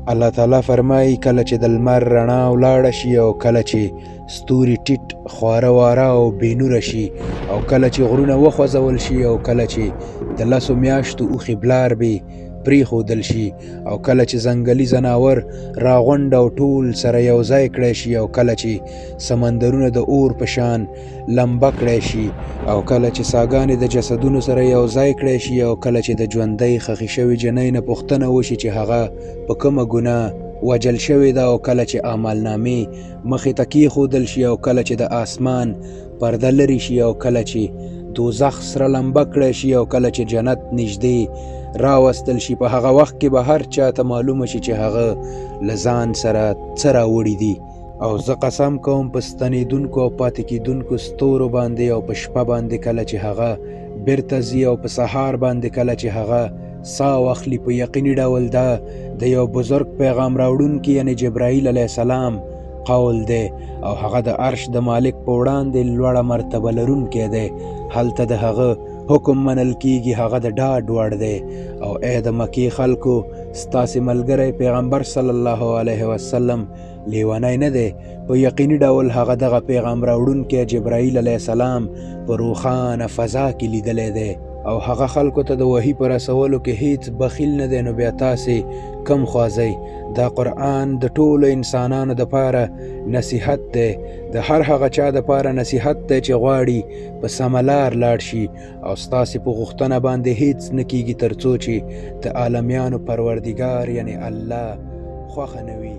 الله تعالی فرمایي کله چې د لمر رڼا ولاړه شي او کله چې ستوري ټیټ خواره واره او بېنوره شي او کله چې غرونه وخوځول شي او کله چې د 10 میاشتو اوښې بلاربې پرېښودل شي او کله چې ځنګلي ځناور راغونډ او ټول سره یو ځای کړی شي او کله چې سمندرونه د اور په شان لمبه کړی شي او کله چې څاګانې د جسدونو سره یو ځای کړی شي او کله چې د ژوندۍ ښخې شوې جنۍ نه پوښتنه وشي چې هغه په کومه ګناه وجل شوې ده او کله چې اعمالنامې مخې ته کېښودل شي او کله چې د آسمان پرده لرې شي او کله چې دوزخ سره لمبه کړی شي او کله چې جنت نږدې راوستل شي په هغه وخت کې به هر چا ته معلومه شي چې هغه له ځان سره څه راوړي دي او زه قسم کوم په ستنېدونکو او پاتې کېدونکو ستورو باندې او په شپه باندې کله چې هغه بیرته ځي او په سهار باندې کله چې هغه ساه واخلي په یقیني ډول دا د یو بزرګ پیغام راوړونکي یعنی جبرائیل علیه السلام قول دی او هغه د عرش د مالک په وړاندې لوړه مرتبه لرونکی دی هلته د هغه حکم منل کیږي هغه د ډاډ وړ دی او ای د مکې خلکو ستاسې ملګری پیغمبر صلی الله علیه وسلم لیونی نه دی په یقیني ډول هغه دغه پیغام راوړونکی جبرائیل علیه السلام په روښانه فضا کې لیدلی دی او هغه خلکو ته د وحي په رسولو کې هیڅ بخیل نه دی نو بیا تاسې کم خوازئ دا قرآن د ټولو انسانانو دپاره نصیحت دی د هر هغه چا دپاره نصیحت دی چې غواړي په سمه لار لاړ شي او ستاسې په غوښتنه باندې هیڅ نه کیږي تر څو چې د عالمیانو پروردګار یعنی الله خوښه نه وي